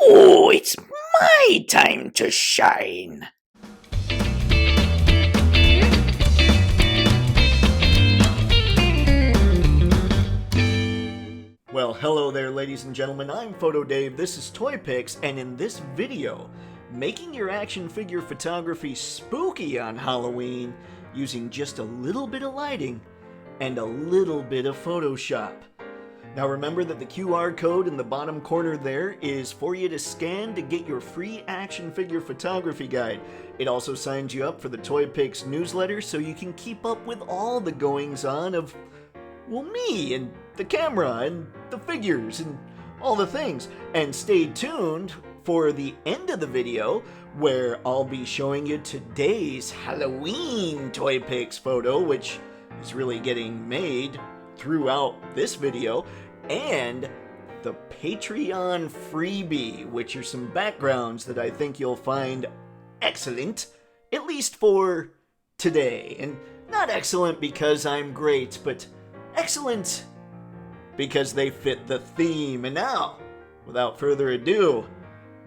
Oh, it's my time to shine. Well, hello there, ladies and gentlemen. I'm Photo Dave, this is Toypixx, and in this video, making your action figure photography spooky on Halloween using just a little bit of lighting and a little bit of Photoshop. Now remember that the QR code in the bottom corner there is for you to scan to get your free action figure photography guide. It also signs you up for the Toypixx newsletter so you can keep up with all the goings-on of, well, me and the camera and the figures and all the things. And stay tuned for the end of the video where I'll be showing you today's Halloween Toypixx photo, which is really getting made throughout this video, and the Patreon freebie, which are some backgrounds that I think you'll find excellent, at least for today. And not excellent because I'm great, but excellent because they fit the theme. And now, without further ado,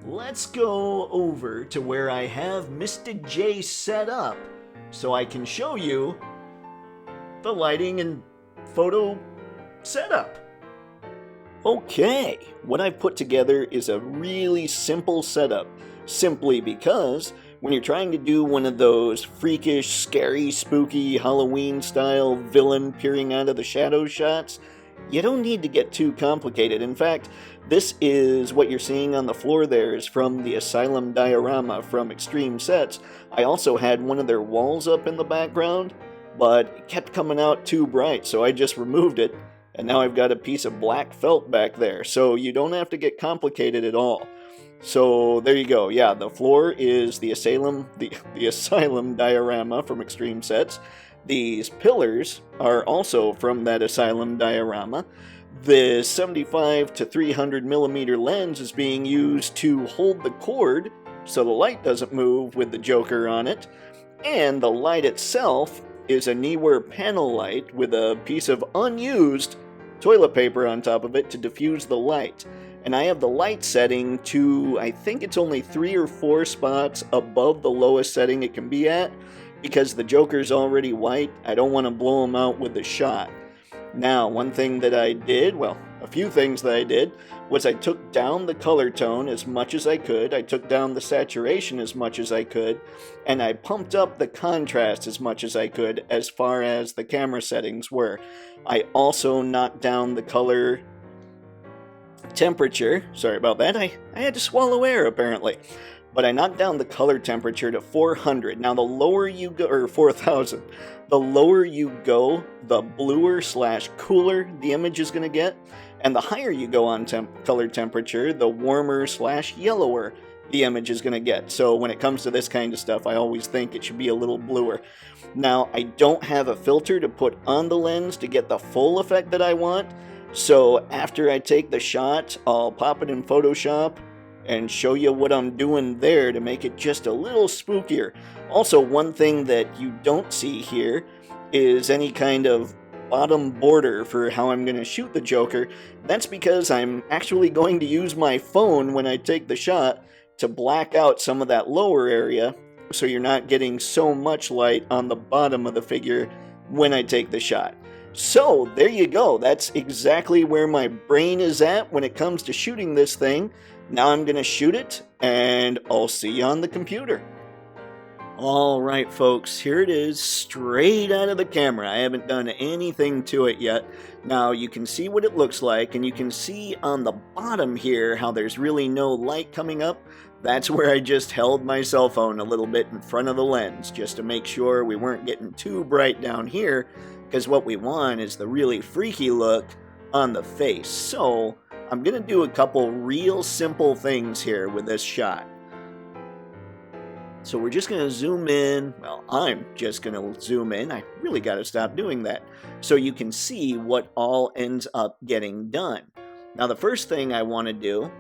let's go over to where I have Mr. J set up so I can show you the lighting and photo setup. Okay, what I've put together is a really simple setup, simply because when you're trying to do one of those freakish, scary, spooky, Halloween-style villain peering out of the shadow shots, you don't need to get too complicated. In fact, this is what you're seeing on the floor there is from the Asylum diorama from Extreme Sets. I also had one of their walls up in the background, but it kept coming out too bright, so I just removed it, and now I've got a piece of black felt back there, so you don't have to get complicated at all. So there you go. Yeah, the floor is the Asylum diorama from Extreme Sets. These pillars are also from that Asylum diorama. The 75 to 300 millimeter lens is being used to hold the cord so the light doesn't move with the Joker on it. And the light itself is a Neewer panel light with a piece of unused toilet paper on top of it to diffuse the light. And I have the light setting to, I think it's only 3 or 4 spots above the lowest setting it can be at, because the Joker's already white. I don't want to blow him out with the shot. Now, one thing that I did, well, a few things that I did, was I took down the color tone as much as I could, I took down the saturation as much as I could, and I pumped up the contrast as much as I could as far as the camera settings were. I also knocked down the color temperature. Sorry about that, I had to swallow air apparently. But I knocked down the color temperature to 400. Now the lower you go, or 4,000, the lower you go, the bluer / cooler the image is going to get. And the higher you go on color temperature, the warmer / yellower the image is going to get. So when it comes to this kind of stuff, I always think it should be a little bluer. Now, I don't have a filter to put on the lens to get the full effect that I want. So after I take the shot, I'll pop it in Photoshop and show you what I'm doing there to make it just a little spookier. Also, one thing that you don't see here is any kind of bottom border for how I'm going to shoot the Joker. That's because I'm actually going to use my phone when I take the shot to black out some of that lower area, so you're not getting so much light on the bottom of the figure when I take the shot. So, there you go. That's exactly where my brain is at when it comes to shooting this thing. Now I'm going to shoot it, and I'll see you on the computer. Alright folks, here it is, straight out of the camera. I haven't done anything to it yet. Now you can see what it looks like, and you can see on the bottom here how there's really no light coming up. That's where I just held my cell phone a little bit in front of the lens, just to make sure we weren't getting too bright down here, because what we want is the really freaky look on the face. So I'm going to do a couple real simple things here with this shot. So we're just going to zoom in. Well, I'm just going to zoom in. I really got to stop doing that so you can see what all ends up getting done. Now, the first thing I want to do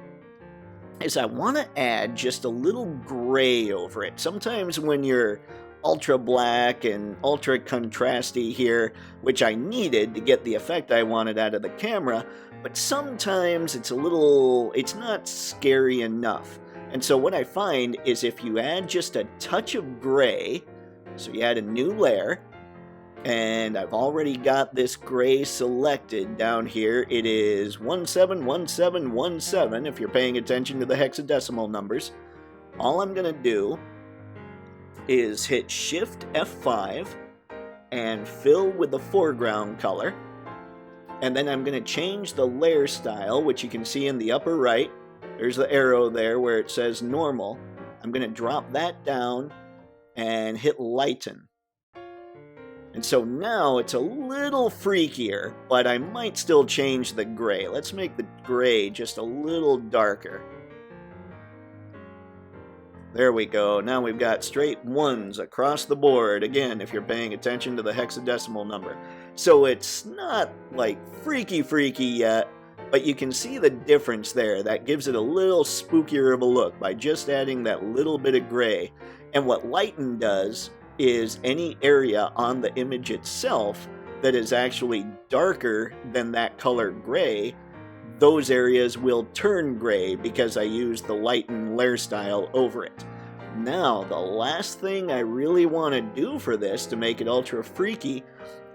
is I want to add just a little gray over it. Sometimes when you're ultra black and ultra contrasty here, which I needed to get the effect I wanted out of the camera, but sometimes it's not scary enough. And so what I find is if you add just a touch of gray, so you add a new layer, and I've already got this gray selected down here. It is 171717 if you're paying attention to the hexadecimal numbers. All I'm going to do is hit Shift F5 and fill with the foreground color. And then I'm going to change the layer style, which you can see in the upper right. There's the arrow there where it says normal. I'm going to drop that down and hit lighten. And so now it's a little freakier, but I might still change the gray. Let's make the gray just a little darker. There we go. Now we've got straight ones across the board. Again, if you're paying attention to the hexadecimal number. So it's not like freaky yet, but you can see the difference there. That gives it a little spookier of a look by just adding that little bit of gray. And what lighten does is any area on the image itself that is actually darker than that color gray, those areas will turn gray because I use the lighten layer style over it. Now, the last thing I really want to do for this to make it ultra freaky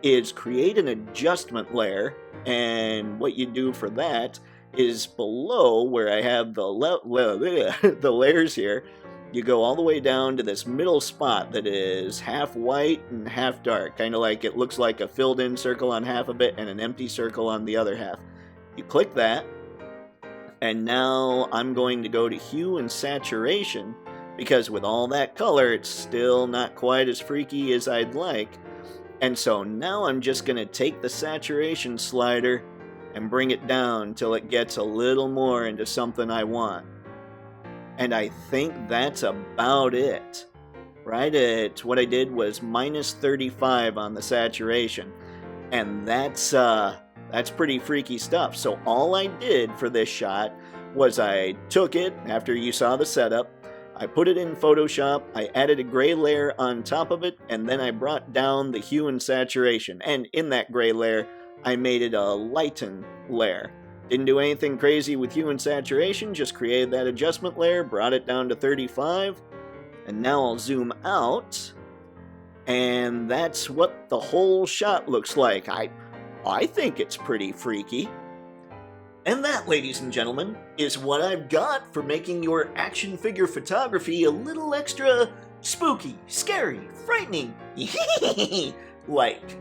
is create an adjustment layer, and what you do for that is below where I have the layers here, you go all the way down to this middle spot that is half white and half dark, kind of like it looks like a filled in circle on half of it and an empty circle on the other half. You click that, and now I'm going to go to hue and saturation, because with all that color it's still not quite as freaky as I'd like. And so now I'm just going to take the saturation slider and bring it down till it gets a little more into something I want. And I think that's about it. Right? What I did was minus 35 on the saturation. And that's pretty freaky stuff. So all I did for this shot was I took it, after you saw the setup, I put it in Photoshop, I added a gray layer on top of it, and then I brought down the hue and saturation. And in that gray layer, I made it a lighten layer. Didn't do anything crazy with hue and saturation, just created that adjustment layer, brought it down to 35, and now I'll zoom out, and that's what the whole shot looks like. I think it's pretty freaky. And that, ladies and gentlemen, is what I've got for making your action figure photography a little extra spooky, scary, frightening, like.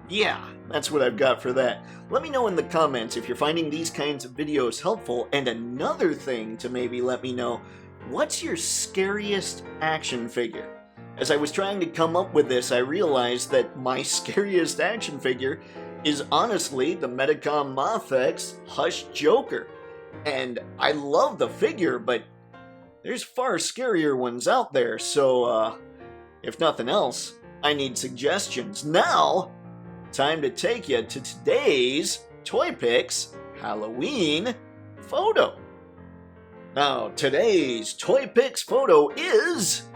Yeah, that's what I've got for that. Let me know in the comments if you're finding these kinds of videos helpful, and another thing to maybe let me know, what's your scariest action figure? As I was trying to come up with this, I realized that my scariest action figure is honestly the Medicom Moth-X Hush Joker. And I love the figure, but there's far scarier ones out there, so if nothing else, I need suggestions. Now, time to take you to today's Toypixx Halloween photo. Now, today's Toypixx photo is,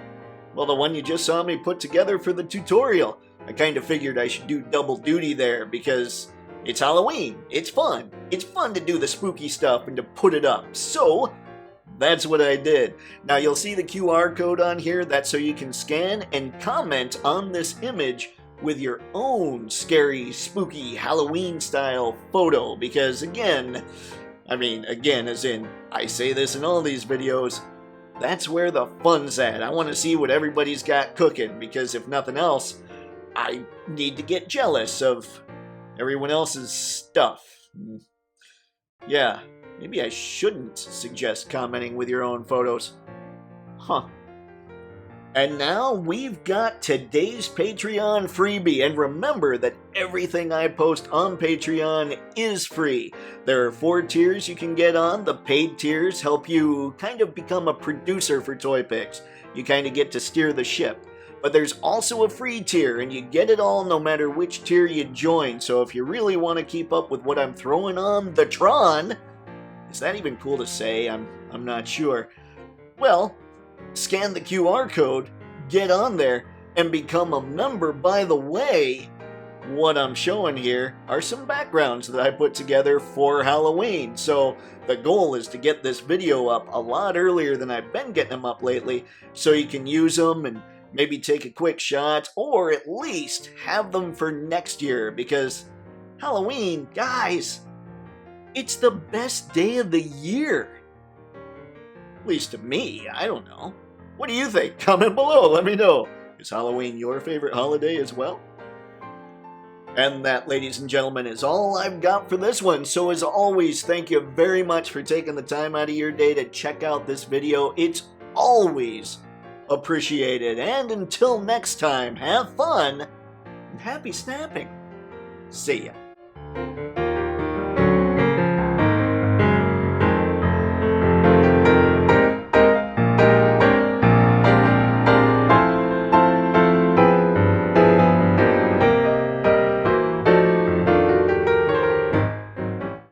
well, the one you just saw me put together for the tutorial. I kind of figured I should do double duty there because it's Halloween. It's fun. It's fun to do the spooky stuff and to put it up. So, that's what I did. Now, you'll see the QR code on here. That's so you can scan and comment on this image with your own scary, spooky, Halloween-style photo. Because again, as in, I say this in all these videos, that's where the fun's at. I want to see what everybody's got cooking, because if nothing else, I need to get jealous of everyone else's stuff. Yeah, maybe I shouldn't suggest commenting with your own photos. Huh. And now we've got today's Patreon freebie, and remember that everything I post on Patreon is free. There are 4 tiers you can get on. The paid tiers help you kind of become a producer for Toypixx. You kind of get to steer the ship. But there's also a free tier, and you get it all no matter which tier you join. So if you really want to keep up with what I'm throwing on the Tron, is that even cool to say? I'm not sure. Well, scan the QR code, get on there, and become a member. By the way, What I'm showing here are some backgrounds that I put together for Halloween. So the goal is to get this video up a lot earlier than I've been getting them up lately, so you can use them and maybe take a quick shot, or at least have them for next year, because Halloween, guys, it's the best day of the year. At least to me, I don't know. What do you think? Comment below, let me know. Is Halloween your favorite holiday as well? And that, ladies and gentlemen, is all I've got for this one. So as always, thank you very much for taking the time out of your day to check out this video. It's always appreciated. And until next time, have fun and happy snapping. See ya.